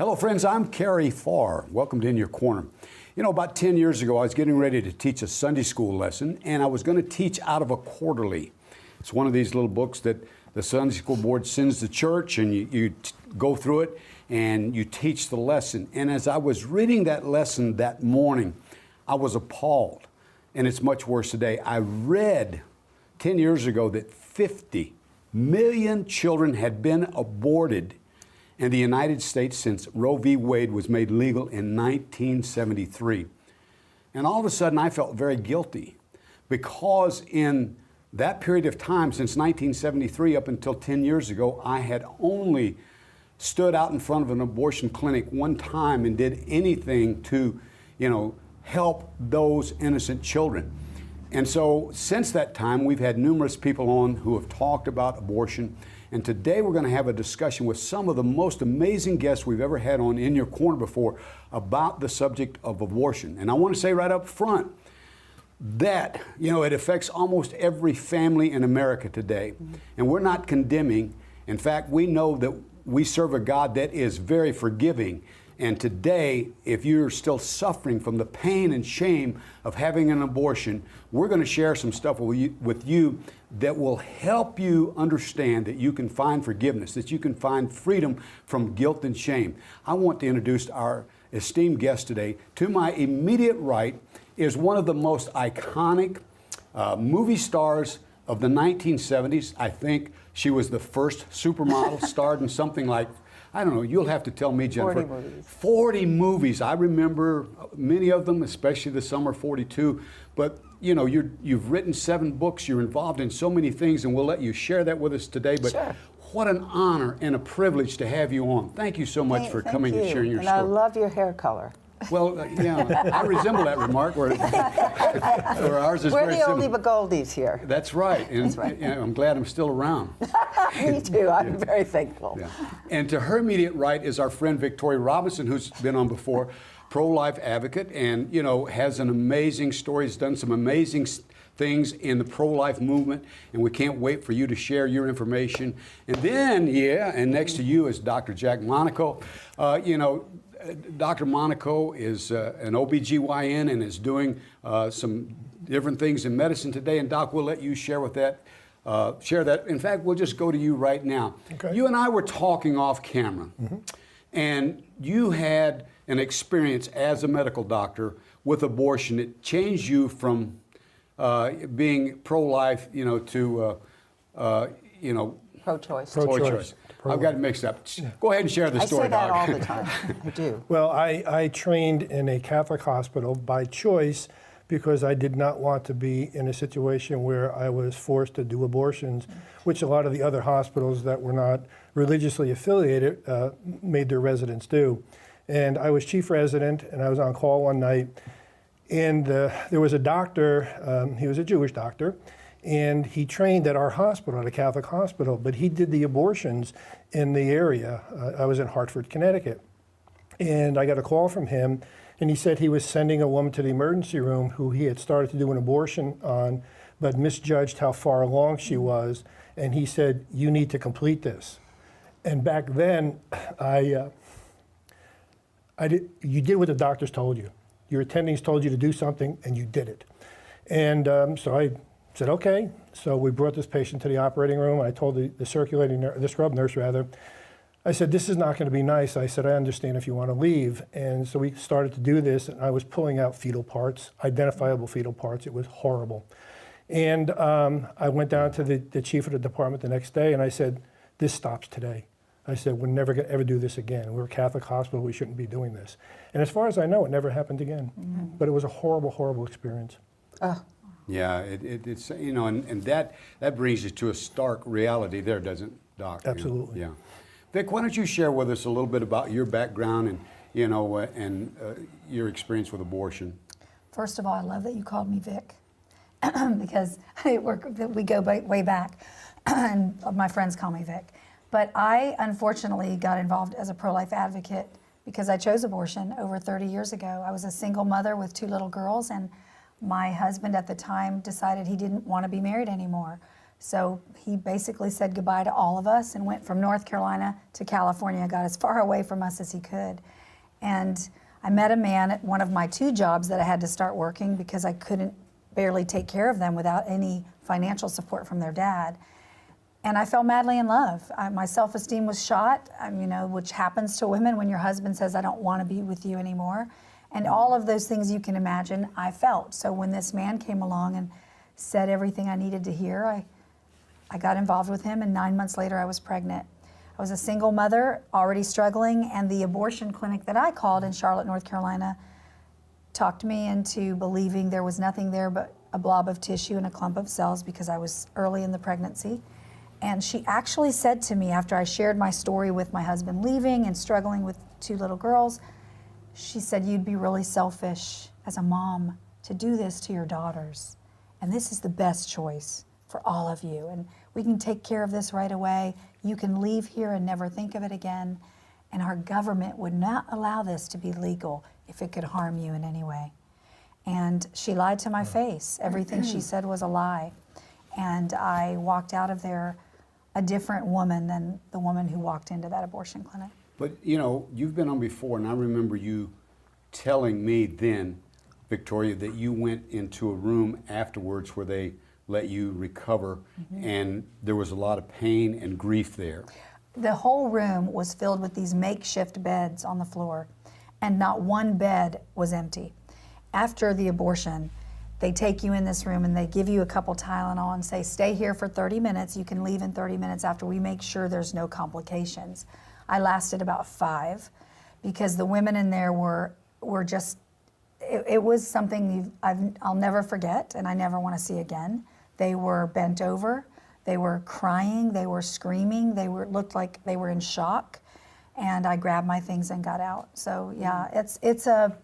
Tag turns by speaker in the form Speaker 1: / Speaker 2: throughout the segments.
Speaker 1: Hello friends, I'm Kerry Pharr. Welcome to In Your Corner. You know, about 10 years ago, I was getting ready to teach a Sunday school lesson, and I was going to teach out of a quarterly. It's one of these little books that the Sunday school board sends to church, and you go through it, and you teach the lesson. And as I was reading that lesson that morning, I was appalled, and it's much worse today. I read 10 years ago that 50 million children had been aborted in the United States since Roe v. Wade was made legal in 1973. And all of a sudden, I felt very guilty because in that period of time, since 1973 up until 10 years ago, I had only stood out in front of an abortion clinic one time and did anything to, help those innocent children. And so since that time, we've had numerous people on who have talked about abortion. And today we're going to have a discussion with some of the most amazing guests we've ever had on In Your Corner before about the subject of abortion. And I want to say right up front that, it affects almost every family in America today. And we're not condemning. In fact, we know that we serve a God that is very forgiving. And today, if you're still suffering from the pain and shame of having an abortion, we're going to share some stuff with you that will help you understand that you can find forgiveness, that you can find freedom from guilt and shame. I want to introduce our esteemed guest today. To my immediate right is one of the most iconic movie stars of the 1970s. I think she was the first supermodel, starred in something like, I don't know, you'll have to tell me, Jennifer.
Speaker 2: 40 movies.
Speaker 1: 40 movies. I remember many of them, especially the summer 42. But, you've written 7 books. You're involved in so many things, and we'll let you share that with us today. But
Speaker 2: sure.
Speaker 1: What an honor and a privilege to have you on. Thank you so much for coming and sharing your story.
Speaker 2: And I love your hair color.
Speaker 1: Well, I resemble that remark, where ours is
Speaker 2: We're
Speaker 1: very
Speaker 2: the
Speaker 1: similar.
Speaker 2: oldie but goldies here.
Speaker 1: That's right. And,
Speaker 2: That's right.
Speaker 1: I'm glad I'm still around.
Speaker 2: Me too. I'm very thankful.
Speaker 1: Yeah. And to her immediate right is our friend Victoria Robinson, who's been on before, pro-life advocate, and has an amazing story. Has done some amazing things in the pro-life movement, and we can't wait for you to share your information. And then, and next to you is Dr. Jack Monaco. Dr. Monaco is an OBGYN and is doing some different things in medicine today. And Doc, we'll let you share that. In fact, we'll just go to you right now.
Speaker 3: Okay.
Speaker 1: You and I were talking off camera, and you had an experience as a medical doctor with abortion. It changed you from being pro-life, to
Speaker 2: Pro-choice.
Speaker 1: pro-choice. I've got it mixed up. Go ahead and share the story,
Speaker 2: I say that
Speaker 1: Doc.
Speaker 2: all the time. I do.
Speaker 3: Well, I trained in a Catholic hospital by choice because I did not want to be in a situation where I was forced to do abortions, which a lot of the other hospitals that were not religiously affiliated made their residents do. And I was chief resident, and I was on call one night, and there was a doctor, he was a Jewish doctor, and he trained at our hospital, at a Catholic hospital, but he did the abortions in the area. I was in Hartford, Connecticut. And I got a call from him, and he said he was sending a woman to the emergency room who he had started to do an abortion on, but misjudged how far along she was. And he said, "You need to complete this." And back then, you did what the doctors told you. Your attendings told you to do something, and you did it. And so I said, okay. So we brought this patient to the operating room. I told the scrub nurse rather, I said, this is not going to be nice. I said, I understand if you want to leave. And so we started to do this, and I was pulling out fetal parts, identifiable fetal parts. It was horrible. And I went down to the chief of the department the next day, and I said, this stops today. I said, we're never going to ever do this again. We're a Catholic hospital. We shouldn't be doing this. And as far as I know, it never happened again. But it was a horrible, horrible experience.
Speaker 1: Yeah, it's and that brings you to a stark reality there, doesn't it, Doc?
Speaker 3: Absolutely.
Speaker 1: Yeah. Vic, why don't you share with us a little bit about your background and your experience with abortion?
Speaker 4: First of all, I love that you called me Vic because we go way back, and my friends call me Vic. But I unfortunately got involved as a pro-life advocate because I chose abortion over 30 years ago. I was a single mother with 2 little girls, and my husband at the time decided he didn't want to be married anymore. So he basically said goodbye to all of us and went from North Carolina to California, got as far away from us as he could. And I met a man at one of my 2 jobs that I had to start working because I couldn't barely take care of them without any financial support from their dad. And I fell madly in love. My self-esteem was shot, you know, which happens to women when your husband says, I don't want to be with you anymore. And all of those things you can imagine, I felt. So when this man came along and said everything I needed to hear, I got involved with him, and 9 months later I was pregnant. I was a single mother, already struggling, and the abortion clinic that I called in Charlotte, North Carolina, talked me into believing there was nothing there but a blob of tissue and a clump of cells because I was early in the pregnancy. And she actually said to me, after I shared my story with my husband leaving and struggling with 2 little girls, she said, you'd be really selfish as a mom to do this to your daughters. And this is the best choice for all of you. And we can take care of this right away. You can leave here and never think of it again. And our government would not allow this to be legal if it could harm you in any way. And she lied to my face. Everything she said was a lie. And I walked out of there a different woman than the woman who walked into that abortion clinic.
Speaker 1: But, you know, you've been on before, and I remember you telling me then, Victoria, that you went into a room afterwards where they let you recover, and there was a lot of pain and grief there.
Speaker 4: The whole room was filled with these makeshift beds on the floor, and not one bed was empty. After the abortion, they take you in this room and they give you a couple Tylenol and say, stay here for 30 minutes. You can leave in 30 minutes after we make sure there's no complications. I lasted about 5 because the women in there were just, it was something I'll never forget and I never want to see again. They were bent over, they were crying, they were screaming, looked like they were in shock, and I grabbed my things and got out. So yeah, it's a,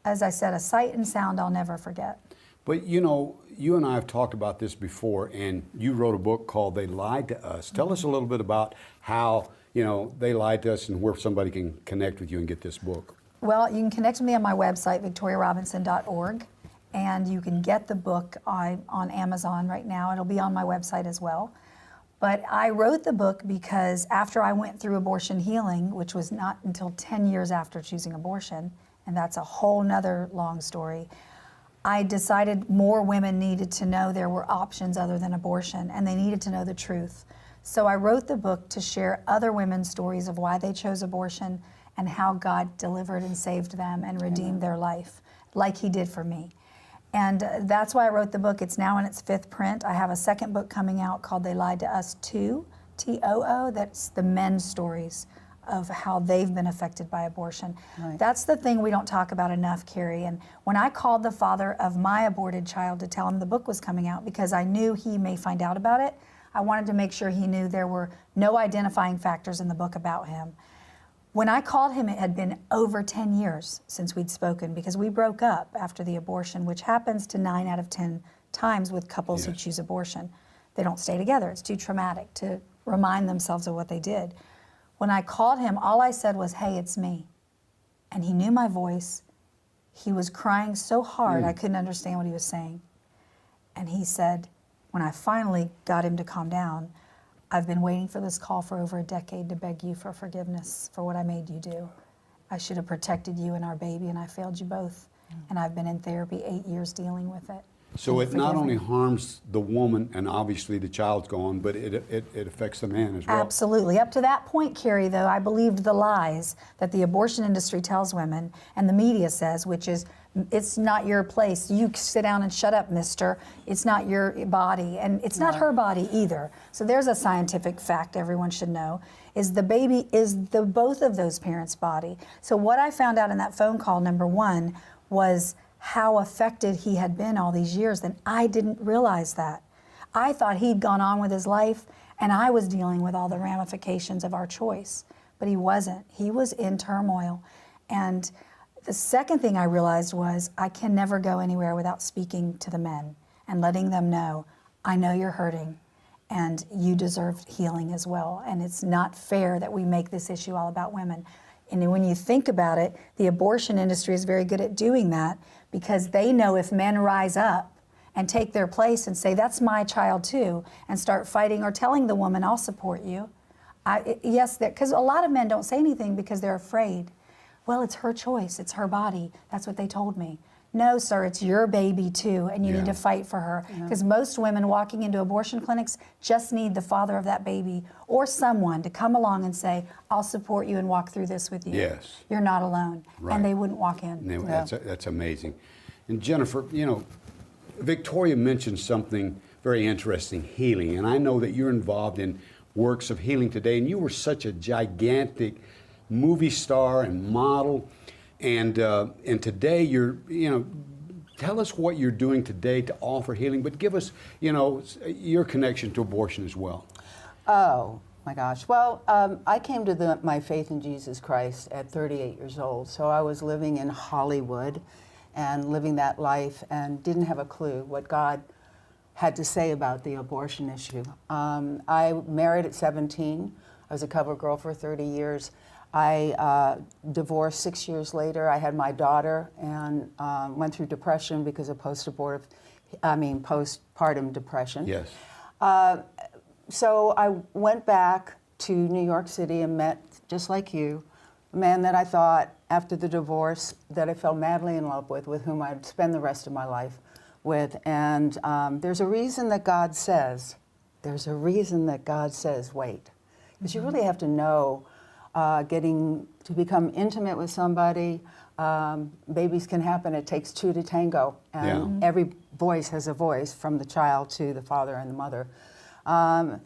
Speaker 4: as I said, a sight and sound I'll never forget.
Speaker 1: But you know, you and I have talked about this before, and you wrote a book called They Lied to Us. Tell us a little bit about how, you know, they lied to us and where somebody can connect with you and get this book.
Speaker 4: Well, you can connect with me on my website, victoriarobinson.org, and you can get the book on Amazon right now. It'll be on my website as well. But I wrote the book because after I went through abortion healing, which was not until 10 years after choosing abortion, and that's a whole nother long story, I decided more women needed to know there were options other than abortion, and they needed to know the truth. So I wrote the book to share other women's stories of why they chose abortion and how God delivered and saved them and redeemed their life, like He did for me. And that's why I wrote the book. It's now in its 5th print. I have a second book coming out called They Lied to Us Too, T-O-O. That's the men's stories of how they've been affected by abortion. Right. That's the thing we don't talk about enough, Kerry. And when I called the father of my aborted child to tell him the book was coming out, because I knew he may find out about it, I wanted to make sure he knew there were no identifying factors in the book about him. When I called him, it had been over 10 years since we'd spoken because we broke up after the abortion, which happens to 9 out of 10 times with couples who choose abortion. They don't stay together. It's too traumatic to remind themselves of what they did. When I called him, all I said was, hey, it's me. And he knew my voice. He was crying so hard I couldn't understand what he was saying. And he said, when I finally got him to calm down, I've been waiting for this call for over a decade to beg you for forgiveness for what I made you do. I should have protected you and our baby, and I failed you both. And I've been in therapy 8 years dealing with it.
Speaker 1: So it not only harms the woman, and obviously the child's gone, but it affects the man as well.
Speaker 4: Absolutely. Up to that point, Kerry, though, I believed the lies that the abortion industry tells women and the media says, which is, it's not your place. You sit down and shut up, mister. It's not your body. And it's not her body either. So there's a scientific fact everyone should know, is the baby is both of those parents' body. So what I found out in that phone call, number one, was how affected he had been all these years, then I didn't realize that. I thought he'd gone on with his life and I was dealing with all the ramifications of our choice, but he wasn't. He was in turmoil. And the second thing I realized was I can never go anywhere without speaking to the men and letting them know, I know you're hurting and you deserve healing as well. And it's not fair that we make this issue all about women. And when you think about it, the abortion industry is very good at doing that because they know if men rise up and take their place and say, that's my child too, and start fighting or telling the woman, I'll support you. Yes, because a lot of men don't say anything because they're afraid. Well, it's her choice, it's her body. That's what they told me. No, sir, it's your baby too, and you need to fight for her. Because most women walking into abortion clinics just need the father of that baby or someone to come along and say, I'll support you and walk through this with you.
Speaker 1: Yes.
Speaker 4: You're not alone.
Speaker 1: Right.
Speaker 4: And they wouldn't walk in.
Speaker 1: That's amazing. And Jennifer, Victoria mentioned something very interesting, healing. And I know that you're involved in works of healing today, and you were such a gigantic movie star and model. And today tell us what you're doing today to offer healing, but give us, your connection to abortion as well.
Speaker 2: Oh, my gosh. Well, I came to my faith in Jesus Christ at 38 years old. So I was living in Hollywood and living that life and didn't have a clue what God had to say about the abortion issue. I married at 17. I was a cover girl for 30 years. I divorced 6 years later. I had my daughter and went through depression because of postpartum depression.
Speaker 1: Yes.
Speaker 2: So I went back to New York City and met, just like you, a man that I thought, after the divorce, that I fell madly in love with whom I'd spend the rest of my life with. And there's a reason that God says, wait. Because you really have to know, getting to become intimate with somebody, babies can happen. It takes two to tango. And every voice has a voice, from the child to the father and the mother. I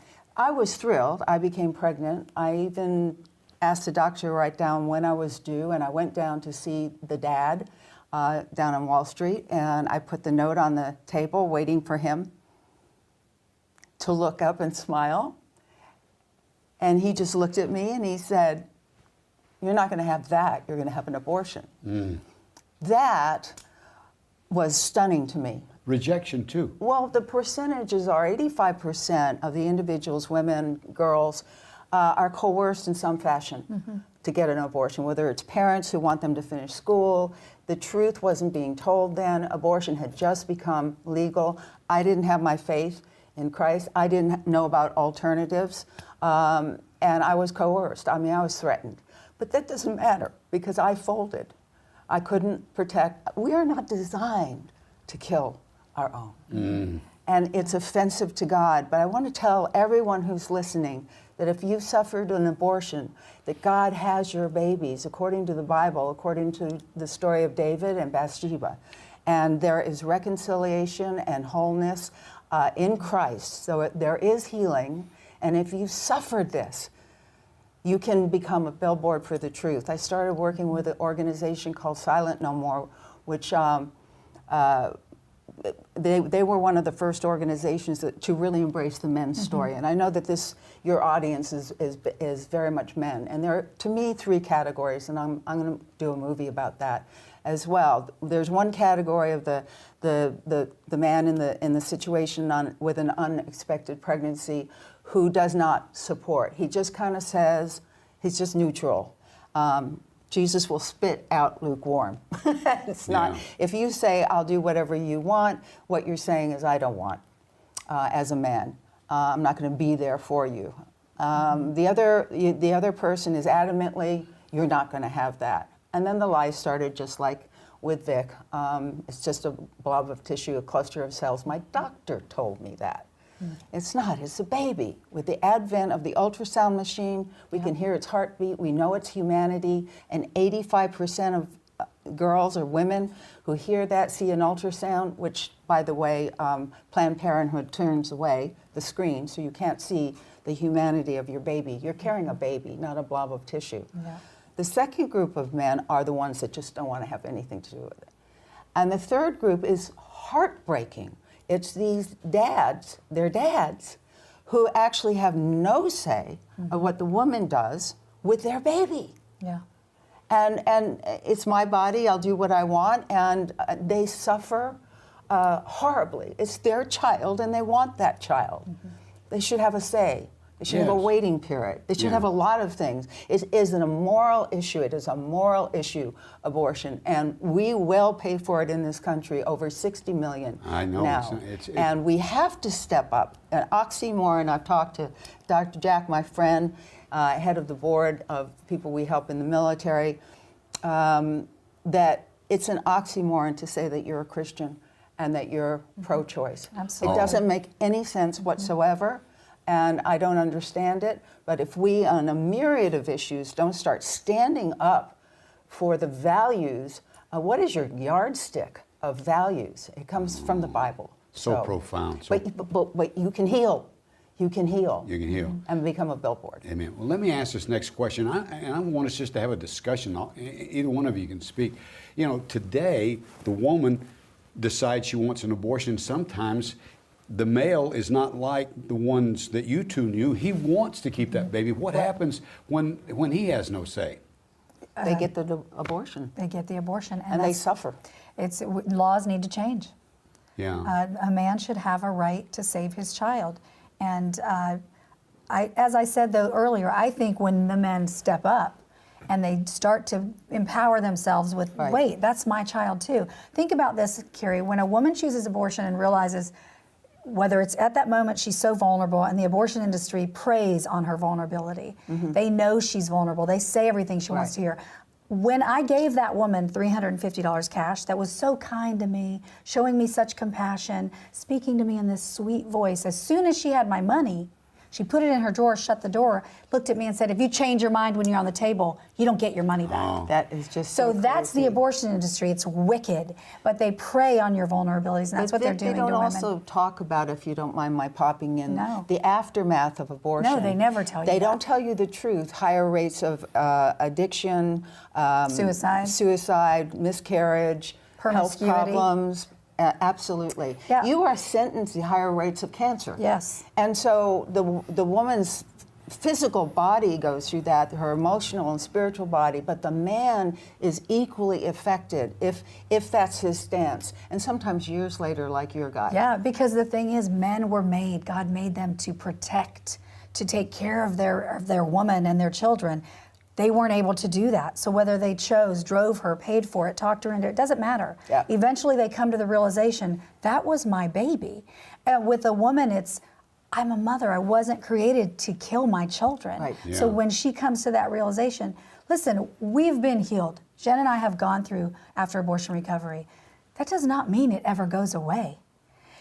Speaker 2: was thrilled. I became pregnant. I even asked the doctor to write down when I was due, and I went down to see the dad down on Wall Street, and I put the note on the table waiting for him to look up and smile. And he just looked at me and he said, you're not going to have that, you're going to have an abortion. That was stunning to me.
Speaker 1: Rejection too.
Speaker 2: Well, the percentages are 85% of the individuals, women, girls, are coerced in some fashion to get an abortion, whether it's parents who want them to finish school. The truth wasn't being told then. Abortion had just become legal. I didn't have my faith in Christ. I didn't know about alternatives. And I was coerced. I mean, I was threatened. But that doesn't matter because I folded. I couldn't protect. We are not designed to kill our own. And it's offensive to God. But I want to tell everyone who's listening that if you've suffered an abortion, that God has your babies, according to the Bible, according to the story of David and Bathsheba. And there is reconciliation and wholeness in Christ. So there is healing. And if you've suffered this, you can become a billboard for the truth. I started working with an organization called Silent No More, which they were one of the first organizations to really embrace the men's story. And I know that your audience is very much men. And there are, to me, three categories, and I'm going to do a movie about that as well. There's one category of the man in the situation with an unexpected pregnancy who does not support. He just kind of says, he's just neutral. Jesus will spit out lukewarm. It's not, if you say, I'll do whatever you want, what you're saying is, I don't want, as a man. I'm not going to be there for you. The other person is adamantly, you're not going to have that. And then the lies started, just like with Vic. It's just a blob of tissue, a cluster of cells. My doctor told me that. It's not, it's a baby. With the advent of the ultrasound machine, we can hear its heartbeat, we know it's humanity, and 85% of girls or women who hear that see an ultrasound, which, by the way, Planned Parenthood turns away the screen, so you can't see the humanity of your baby. You're carrying a baby, not a blob of tissue. The second group of men are the ones that just don't want to have anything to do with it. And the third group is heartbreaking. It's these dads, their dads, who actually have no say of what the woman does with their baby. And it's my body, I'll do what I want, and they suffer horribly. It's their child, and they want that child. They should have a say. They should have a
Speaker 1: Yes.
Speaker 2: waiting period. They should
Speaker 1: Yeah.
Speaker 2: have a lot of things. It is a moral issue. It is a moral issue, abortion. And we will pay for it in this country, over 60 million
Speaker 1: I know.
Speaker 2: now.
Speaker 1: It's
Speaker 2: and we have to step up. An oxymoron, I've talked to Dr. Jack, my friend, head of the board of people we help in the military, that it's an oxymoron to say that you're a Christian and that you're pro-choice.
Speaker 4: Absolutely.
Speaker 2: It doesn't make any sense whatsoever. And I don't understand it, but if we, on a myriad of issues, don't start standing up for the values, what is your yardstick of values? It comes from the Bible.
Speaker 1: So profound.
Speaker 2: But you can heal. You can heal.
Speaker 1: You can heal.
Speaker 2: And become a billboard.
Speaker 1: Amen. Well, let me ask this next question, and I want us just to have a discussion. Either one of you can speak. You know, today, the woman decides she wants an abortion. Sometimes the male is not like the ones that you two knew. He wants to keep that baby. What happens when he has no say?
Speaker 2: They get the abortion.
Speaker 4: They get the abortion.
Speaker 2: And they suffer.
Speaker 4: Laws need to change.
Speaker 1: Yeah.
Speaker 4: A man should have a right to save his child. And as I said though earlier, I think when the men step up and they start to empower themselves with,
Speaker 2: Right.
Speaker 4: wait, that's my child too. Think about this, Kerry. When a woman chooses abortion and realizes, whether it's at that moment she's so vulnerable, and the abortion industry preys on her vulnerability. They know she's vulnerable. They say everything she wants to hear. When I gave that woman $350 cash, that was so kind to me, showing me such compassion, speaking to me in this sweet voice, as soon as she had my money, she put it in her drawer, shut the door, looked at me and said, if you change your mind when you're on the table, you don't get your money back.
Speaker 2: That is just
Speaker 4: So that's the
Speaker 2: crazy.
Speaker 4: abortion industry. It's wicked, but they prey on your vulnerabilities, and that's what they're doing
Speaker 2: They don't
Speaker 4: to women.
Speaker 2: also talk about, if you don't mind my popping in,
Speaker 4: No.
Speaker 2: the aftermath of abortion.
Speaker 4: No, they never tell you
Speaker 2: They
Speaker 4: that.
Speaker 2: don't tell you the truth. Higher rates of addiction, suicide, miscarriage, health
Speaker 4: Promiscuity.
Speaker 2: problems. Absolutely.
Speaker 4: Yeah.
Speaker 2: You are sentenced to higher rates of cancer.
Speaker 4: Yes.
Speaker 2: And so the woman's physical body goes through that, her emotional and spiritual body, but the man is equally affected if that's his stance. And sometimes years later, like your guy.
Speaker 4: Yeah, because the thing is, men were made, God made them to protect, to take care of their woman and their children. They weren't able to do that. So whether they drove her, paid for it, talked her into it, doesn't matter.
Speaker 2: Yeah.
Speaker 4: Eventually they come to the realization, that was my baby. And with a woman, I'm a mother. I wasn't created to kill my children.
Speaker 2: Right.
Speaker 4: So
Speaker 1: Yeah.
Speaker 4: when she comes to that realization, listen, we've been healed. Jen and I have gone through after abortion recovery. That does not mean it ever goes away.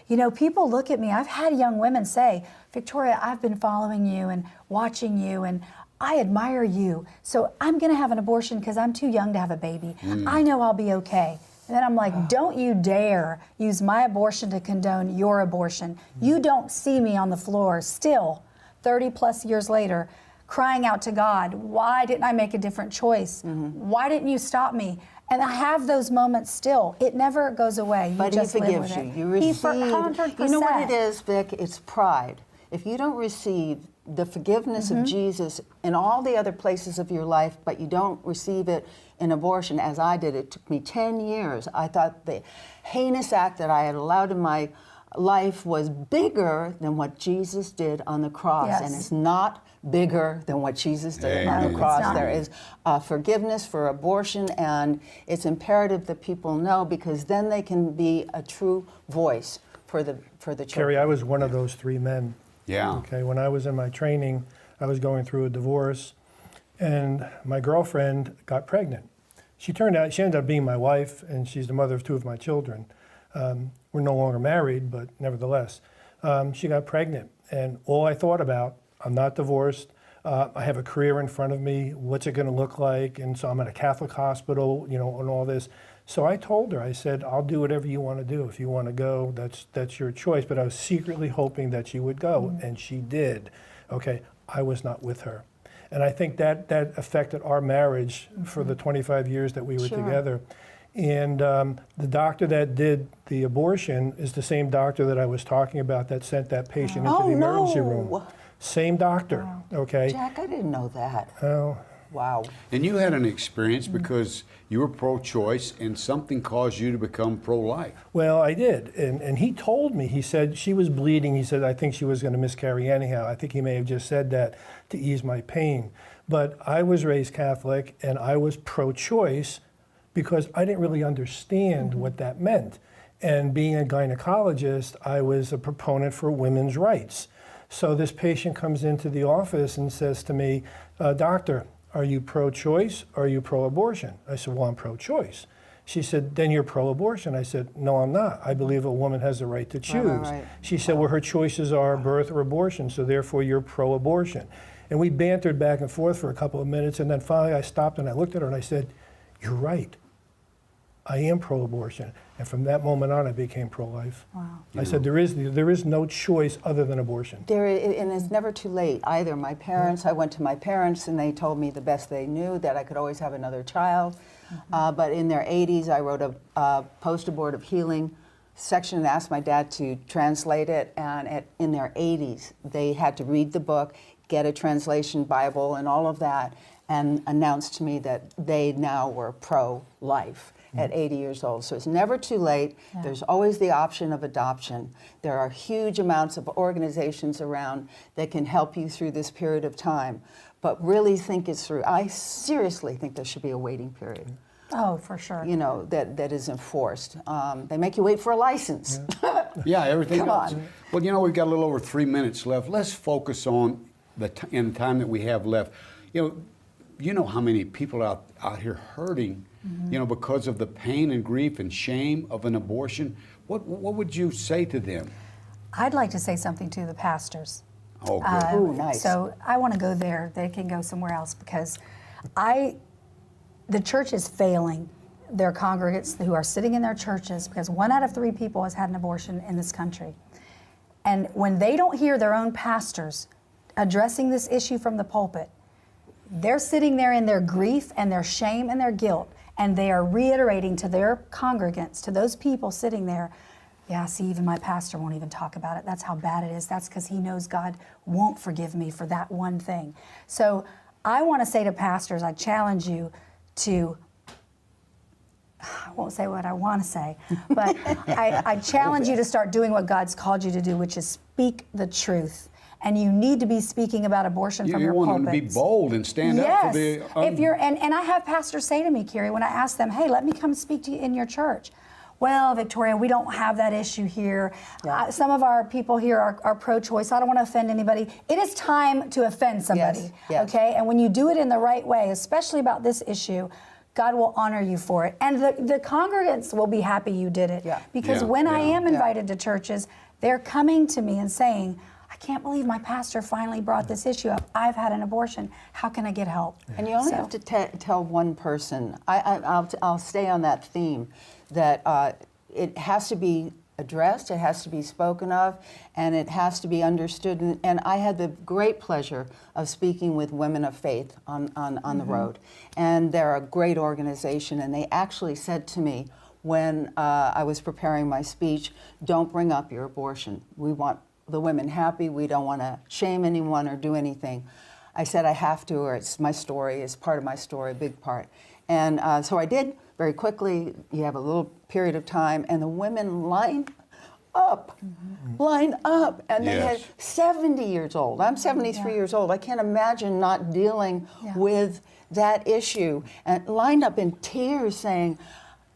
Speaker 4: You know, people look at me. I've had young women say, Victoria, I've been following you and watching you, and I admire you. So I'm going to have an abortion because I'm too young to have a baby. I know I'll be okay. And then I'm like, don't you dare use my abortion to condone your abortion. You don't see me on the floor still, 30 plus years later, crying out to God, why didn't I make a different choice? Why didn't you stop me? And I have those moments still. It never goes away. You
Speaker 2: But
Speaker 4: just
Speaker 2: he
Speaker 4: live
Speaker 2: forgives
Speaker 4: with
Speaker 2: you.
Speaker 4: it.
Speaker 2: You receive.
Speaker 4: 100%.
Speaker 2: You know what it is, Vic? It's pride. If you don't receive the forgiveness of Jesus in all the other places of your life, but you don't receive it in abortion, as I did, it took me 10 years. I thought the heinous act that I had allowed in my life was bigger than what Jesus did on the cross.
Speaker 4: Yes.
Speaker 2: And it's not bigger than what Jesus did on
Speaker 1: Amen.
Speaker 2: the cross.
Speaker 4: It's not.
Speaker 2: There is forgiveness for abortion, and it's imperative that people know, because then they can be a true voice for the children.
Speaker 3: Kerry, I was one of those 3 men.
Speaker 1: Yeah.
Speaker 3: Okay, when I was in my training, I was going through a divorce, and my girlfriend got pregnant. She ended up being my wife, and she's the mother of 2 of my children. We're no longer married, but nevertheless, she got pregnant, and all I thought about, I'm not divorced, I have a career in front of me, what's it gonna look like? And so I'm at a Catholic hospital, you know, and all this. So I told her, I said, I'll do whatever you want to do. If you want to go, that's your choice. But I was secretly hoping that she would go, and she did. Okay, I was not with her. And I think that affected our marriage for the 25 years that we were together. And the doctor that did the abortion is the same doctor that I was talking about that sent that patient into the emergency room. Same doctor, okay?
Speaker 2: Jack, I didn't know that.
Speaker 3: Well,
Speaker 2: Wow.
Speaker 1: And you had an experience because you were pro-choice and something caused you to become pro-life.
Speaker 3: Well, I did. And he told me, he said she was bleeding. He said, I think she was going to miscarry anyhow. I think he may have just said that to ease my pain. But I was raised Catholic and I was pro-choice because I didn't really understand what that meant. And being a gynecologist, I was a proponent for women's rights. So this patient comes into the office and says to me, doctor, are you pro-choice or are you pro-abortion? I said, well, I'm pro-choice. She said, then you're pro-abortion. I said, no, I'm not. I believe a woman has the right to choose.
Speaker 2: Right.
Speaker 3: She said, well, her choices are birth or abortion, so therefore you're pro-abortion. And we bantered back and forth for a couple of minutes, and then finally I stopped and I looked at her and I said, you're right. I am pro-abortion. And from that moment on, I became pro-life.
Speaker 4: Wow.
Speaker 3: I said, there is no choice other than abortion.
Speaker 2: And it's never too late either. My parents, I went to my parents and they told me the best they knew that I could always have another child. But in their 80s, I wrote a post-abortive healing section and asked my dad to translate it. And in their 80s, they had to read the book, get a translation Bible and all of that, and announced to me that they now were pro-life at 80 years old. So it's never too late.
Speaker 4: Yeah.
Speaker 2: There's always the option of adoption. There are huge amounts of organizations around that can help you through this period of time. But really think it through. I seriously think there should be a waiting period.
Speaker 4: Oh, for sure.
Speaker 2: You know, that is enforced. They make you wait for a license.
Speaker 1: Yeah, everything
Speaker 2: Come
Speaker 1: else.
Speaker 2: on.
Speaker 1: Well, you know, we've got a little over 3 minutes left. Let's focus on in the time that we have left. You know how many people out here hurting, you know, because of the pain and grief and shame of an abortion. What would you say to them?
Speaker 4: I'd like to say something to the pastors.
Speaker 1: Oh, good.
Speaker 2: Ooh, nice.
Speaker 4: So I want to go there. They can go somewhere else because the church is failing their congregants who are sitting in their churches because 1 out of 3 people has had an abortion in this country. And when they don't hear their own pastors addressing this issue from the pulpit, they're sitting there in their grief and their shame and their guilt, and they are reiterating to their congregants, to those people sitting there, yeah, see, even my pastor won't even talk about it. That's how bad it is. That's because he knows God won't forgive me for that one thing. So I want to say to pastors, I challenge you to, I won't say what I want to say, but I challenge you to start doing what God's called you to do, which is speak the truth. And you need to be speaking about abortion from your pulpits.
Speaker 1: You want them to be bold and stand up for the...
Speaker 4: If you're, and I have pastors say to me, Kerry, when I ask them, hey, let me come speak to you in your church. Well, Victoria, we don't have that issue here.
Speaker 2: Yeah.
Speaker 4: Some of our people here are pro-choice. I don't want to offend anybody. It is time to offend somebody,
Speaker 2: Yes.
Speaker 4: okay? And when you do it in the right way, especially about this issue, God will honor you for it. And the congregants will be happy you did it.
Speaker 2: Yeah.
Speaker 4: Because
Speaker 1: Yeah,
Speaker 4: when I
Speaker 1: yeah.
Speaker 4: am invited to churches, they're coming to me and saying, I can't believe my pastor finally brought this issue up. I've had an abortion. How can I get help?
Speaker 2: And you only have to tell one person. I'll stay on that theme, that it has to be addressed, it has to be spoken of, and it has to be understood. And I had the great pleasure of speaking with Women of Faith on the road. And they're a great organization, and they actually said to me when I was preparing my speech, don't bring up your abortion. We want the women happy. We don't want to shame anyone or do anything. I said I have to, or it's my story, it's part of my story, a big part. And so I did very quickly. You have a little period of time, and the women lined up, and they had 70 years old. I'm 73 years old. I can't imagine not dealing with that issue, and lined up in tears saying,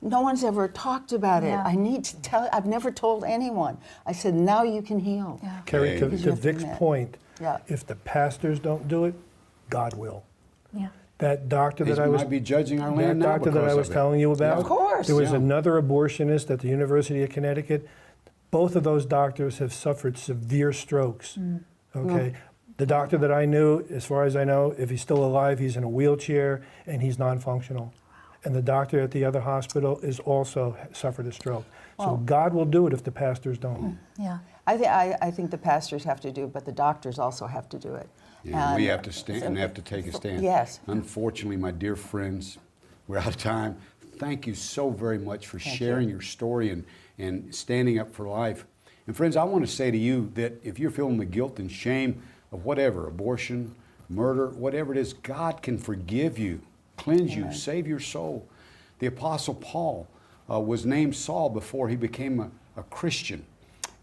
Speaker 2: no one's ever talked about it.
Speaker 4: Yeah.
Speaker 2: I need to tell, I've never told anyone. I said, now you can heal.
Speaker 4: Yeah.
Speaker 3: Kerry, to
Speaker 2: You have to
Speaker 3: Vic's
Speaker 2: admit.
Speaker 3: point,
Speaker 2: Yeah.
Speaker 3: if the pastors don't do it, God will.
Speaker 4: Yeah.
Speaker 3: That doctor
Speaker 1: They
Speaker 3: that I was
Speaker 1: might be judging our
Speaker 3: that
Speaker 1: land now
Speaker 3: doctor that
Speaker 1: because
Speaker 3: I was
Speaker 1: of it.
Speaker 3: telling you about.
Speaker 2: Of course.
Speaker 3: There was
Speaker 1: Yeah.
Speaker 3: another abortionist at the University of Connecticut. Both of those doctors have suffered severe strokes. Okay. The doctor that I knew, as far as I know, if he's still alive, he's in a wheelchair and he's non-functional. And the doctor at the other hospital is also suffered a stroke. So God will do it if the pastors don't.
Speaker 4: Yeah.
Speaker 2: I think the pastors have to do it, but the doctors also have to do it.
Speaker 1: Yeah, we
Speaker 2: And-
Speaker 1: have to stand and have to take a stand.
Speaker 2: Yes.
Speaker 1: Unfortunately, my dear friends, we're out of time. Thank you so very much for sharing your story and standing up for life. And friends, I want to say to you that if you're feeling the guilt and shame of whatever, abortion, murder, whatever it is, God can forgive you, cleanse you, save your soul. The Apostle Paul was named Saul before he became a Christian.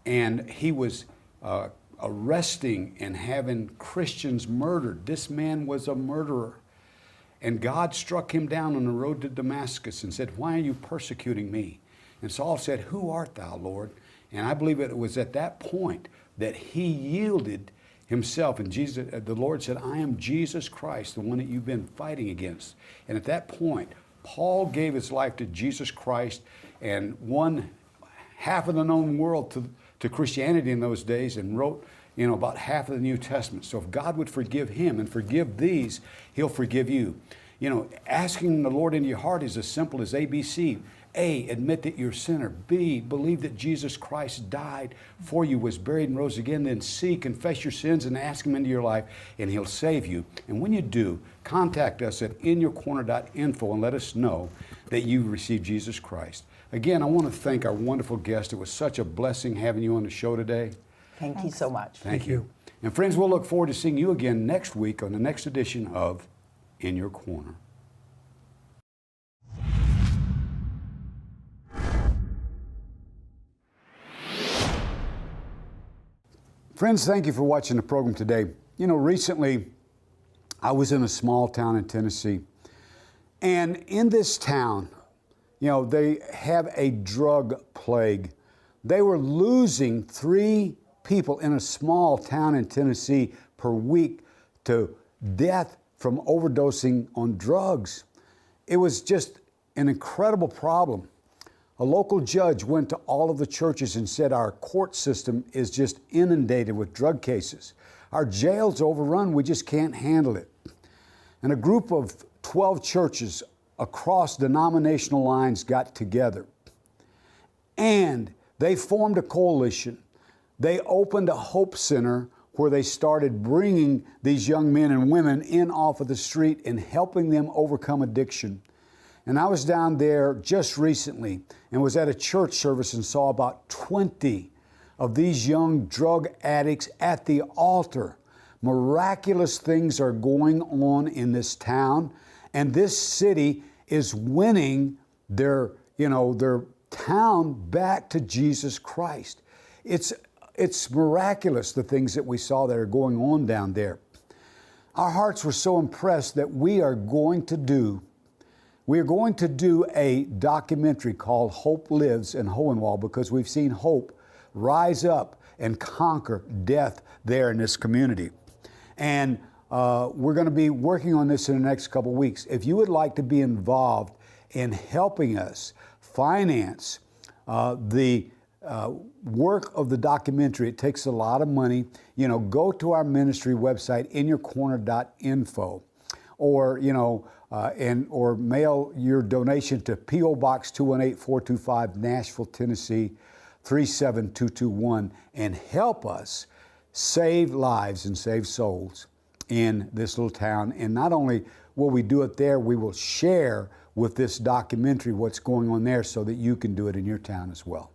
Speaker 1: And he was arresting and having Christians murdered. This man was a murderer. And God struck him down on the road to Damascus and said, "Why are you persecuting me?" And Saul said, "Who art thou, Lord?" And I believe it was at that point that he yielded himself. And the Lord said, "I am Jesus Christ, the one that you've been fighting against." And at that point, Paul gave his life to Jesus Christ and won half of the known world to Christianity in those days, and wrote about half of the New Testament. So if God would forgive him and forgive these, he'll forgive you. Asking the Lord into your heart is as simple as ABC. A, admit that you're a sinner. B, believe that Jesus Christ died for you, was buried and rose again. Then C, confess your sins and ask him into your life, and he'll save you. And when you do, contact us at inyourcorner.info and let us know that you've received Jesus Christ. Again, I want to thank our wonderful guest. It was such a blessing having you on the show today.
Speaker 2: Thank you so much.
Speaker 1: Thank you. And friends, we'll look forward to seeing you again next week on the next edition of In Your Corner. Friends, thank you for watching the program today. Recently I was in a small town in Tennessee, and in this town, they have a drug plague. They were losing 3 people in a small town in Tennessee per week to death from overdosing on drugs. It was just an incredible problem. A local judge went to all of the churches and said, "Our court system is just inundated with drug cases. Our jail's overrun, we just can't handle it." And a group of 12 churches across denominational lines got together, and they formed a coalition. They opened a Hope Center where they started bringing these young men and women in off of the street and helping them overcome addiction. And I was down there just recently and was at a church service and saw about 20 of these young drug addicts at the altar. Miraculous things are going on in this town, and this city is winning their town back to Jesus Christ. It's miraculous, the things that we saw that are going on down there. Our hearts were so impressed that we are going to do a documentary called Hope Lives in Hohenwald, because we've seen hope rise up and conquer death there in this community. And we're going to be working on this in the next couple weeks. If you would like to be involved in helping us finance the work of the documentary, it takes a lot of money. Go to our ministry website, inyourcorner.info, or or mail your donation to P.O. Box 218-425, Nashville, Tennessee 37221, and help us save lives and save souls in this little town. And not only will we do it there, we will share with this documentary what's going on there so that you can do it in your town as well.